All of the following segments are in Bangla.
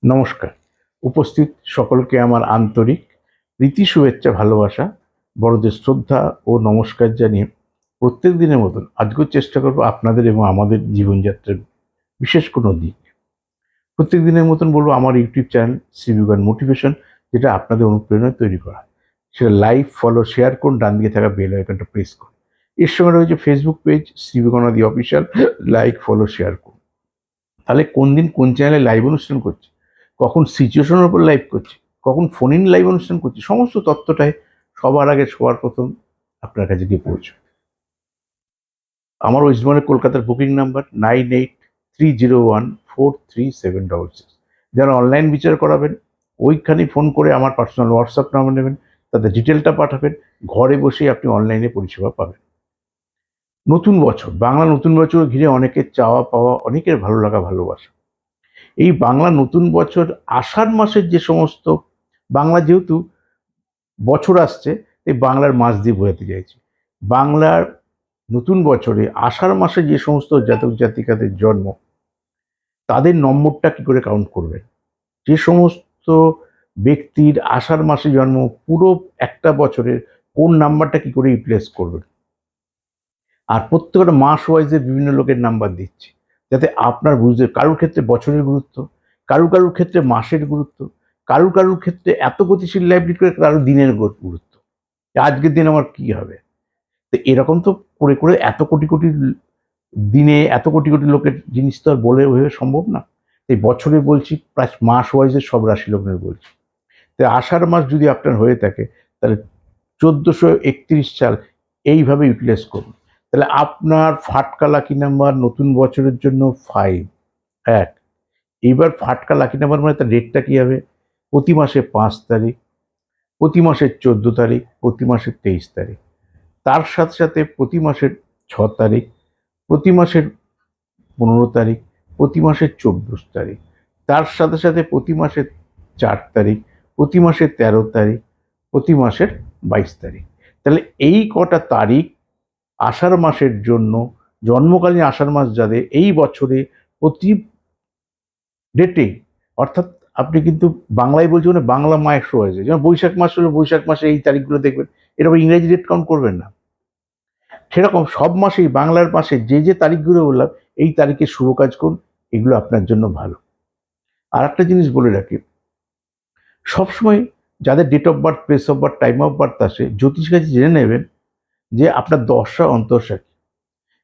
নমস্কার। উপস্থিত সকলকে আমার আন্তরিক প্রীতি, শুভেচ্ছা, ভালোবাসা, বড়দের শ্রদ্ধা ও নমস্কার জানিয়ে প্রত্যেক দিনের মতন আজকেও চেষ্টা করব আপনাদের এবং আমাদের জীবনযাত্রার বিশেষ কোনো দিক। প্রত্যেক দিনের মতন বলবো আমার ইউটিউব চ্যানেল শ্রীবিজ্ঞান মোটিভেশন, যেটা আপনাদের অনুপ্রেরণায় তৈরি করা। সেটা লাইক, ফলো, শেয়ার করুন, ডান দিকে থাকা বেল আইকনটা প্রেস করুন। এর সঙ্গে রয়েছে ফেসবুক পেজ শ্রীবিজ্ঞানাদি অফিসিয়াল, লাইক, ফলো, শেয়ার করুন। তাহলে কোন দিন কোন চ্যানেলে লাইভ অনুষ্ঠান করছে, কখন সিচুয়েশনের উপর লাইভ করছে, কখন ফোন ইন লাইভ অনুষ্ঠান করছে, সমস্ত তথ্যটাই সবার আগে সবার প্রথম আপনার কাছে গিয়ে পৌঁছবে। আমার ওয়েস্ট বেঙ্গলের কলকাতার বুকিং নাম্বার 9830143766। যারা অনলাইন বিচার করাবেন ওইখানে ফোন করে আমার পার্সোনাল হোয়াটসঅ্যাপ নাম্বার নেবেন, তাদের ডিটেলটা পাঠাবেন, ঘরে বসেই আপনি অনলাইনে পরিষেবা পাবেন। নতুন বছর, বাংলা নতুন বছর ঘিরে অনেকের চাওয়া পাওয়া, অনেকের ভালো লাগা ভালোবাসা। এই বাংলা নতুন বছর আষাঢ় মাসের যে সমস্ত, বাংলা যেহেতু বছর আসছে এই বাংলার মাস দিয়ে বোঝাতে চাইছি। বাংলার নতুন বছরে আষাঢ় মাসে যে সমস্ত জাতক জাতিকাদের জন্ম, তাদের নম্বরটা কি করে কাউন্ট করবেন? যে সমস্ত ব্যক্তির আষাঢ় মাসে জন্ম, পুরো একটা বছরের কোন নাম্বারটা কি করে ইউটিলাইজ করবেন? আর প্রত্যেকটা মাস ওয়াইজে বিভিন্ন লোকের নাম্বার দিচ্ছি, যাতে আপনার বুঝতে, কারোর ক্ষেত্রে বছরের গুরুত্ব, কারুর ক্ষেত্রে মাসের গুরুত্ব, কারুর ক্ষেত্রে এত গতিশীল লাইফ লিড করে, কারোর দিনের গুরুত্ব, আজকের দিন আমার কি হবে। তো এরকম তো করে করে এত কোটি কোটি দিনে এত কোটি কোটি লোকের জিনিস তো আর বলে ওইভাবে সম্ভব না। এই বছরে বলছি, প্রায় মাস ওয়াইজে সব রাশি লগ্নের বলছি। তো আষাঢ় মাস যদি আপনার হয়ে থাকে, তাহলে 1431 সাল এইভাবে ইউটিলাইজ করুন। তাহলে আপনার ফাটকা লাকি নাম্বার নতুন বছরের জন্য 5 1। এইবার ফাটকা লাকি নাম্বার মানে তার রেটটা কী হবে? প্রতি মাসে 5 তারিখ, প্রতি মাসের 14 তারিখ, প্রতি মাসের 23 তারিখ, তার সাথে সাথে প্রতি মাসের 6 তারিখ, প্রতি মাসের 15 তারিখ, প্রতি মাসের 24 তারিখ, তার সাথে সাথে প্রতি মাসের 4 তারিখ, প্রতি মাসের 13 তারিখ, প্রতি মাসের 22 তারিখ। তাহলে এই কটা তারিখ আষাঢ় মাসের জন্য, জন্মকালীন আষাঢ় মাস যাদের, এই বছরে প্রতি ডেটে, অর্থাৎ আপনি কিন্তু বাংলায় বলছি মানে বাংলা মাস হয়েছে, যেমন বৈশাখ মাস হলে বৈশাখ মাসে এই তারিখগুলো দেখবেন, এরকম ইংরেজি ডেট কাউন্ট করবেন না। সেরকম সব মাসেই বাংলার মাসে যে যে তারিখগুলো বললাম, এই তারিখে শুভ কাজ করুন, এগুলো আপনার জন্য ভালো। আর একটা জিনিস বলে রাখি, সবসময় যাদের date of birth, place of birth, time of birth আসে, জ্যোতিষ কাছে জেনে নেবেন যে আপনার দশা অন্তর্দশা কি।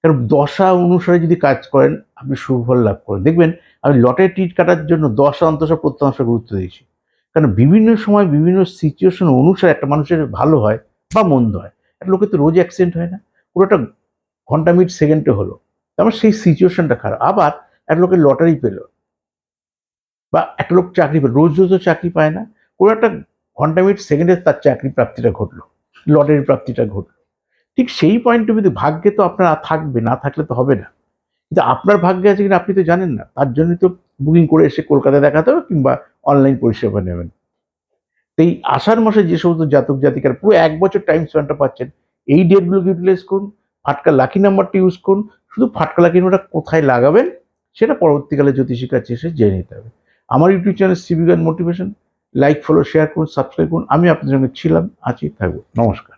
কারণ দশা অনুসারে যদি কাজ করেন আপনি সুফল লাভ করেন। দেখবেন আমি লটারি টিকিট কাটার জন্য দশা অন্তর্দশা প্রত্যংশা গুরুত্ব দিয়েছি, কারণ বিভিন্ন সময় বিভিন্ন সিচুয়েশন অনুসারে একটা মানুষের ভালো হয় বা মন্দ হয়। একটা লোকের তো রোজ অ্যাক্সিডেন্ট হয় না, পুরোটা ঘন্টা মিনিট সেকেন্ডে হলো, তারপর সেই সিচুয়েশনটা খারাপ। আবার একটা লোকের লটারি পেলো, বা একটা লোক চাকরি পেল, রোজ রোজ তো চাকরি পায় না, কোনো একটা ঘন্টা মিনিট সেকেন্ডে তার চাকরি প্রাপ্তিটা ঘটলো, লটারির প্রাপ্তিটা ঘটলো। ঠিক সেই পয়েন্টে যদি ভাগ্যে তো আপনার থাকবে, না থাকলে তো হবে না। কিন্তু আপনার ভাগ্যে আছে কিনা আপনি তো জানেন না, তার জন্যই তো বুকিং করে এসে কলকাতায় দেখাতে হবে, কিংবা অনলাইন পরিষেবা নেবেন। তো এই আষাঢ় মাসে যে সমস্ত জাতক জাতিকার পুরো 1 বছর টাইম স্প্যানটা পাচ্ছেন, এই ডেটগুলোকে ইউটিলাইজ করুন, ফাটকা লাকি নাম্বারটা ইউজ করুন। শুধু ফাটকা লাকি নাম্বারটা কোথায় লাগাবেন সেটা পরবর্তীকালে জ্যোতিষীর কাছে এসে জেনে নিতে হবে। আমার YouTube channel Sribigyan motivation, like, follow, share করুন, সাবস্ক্রাইব করুন। আমি আপনাদের সঙ্গে ছিলাম, আছি, থাকবো। নমস্কার।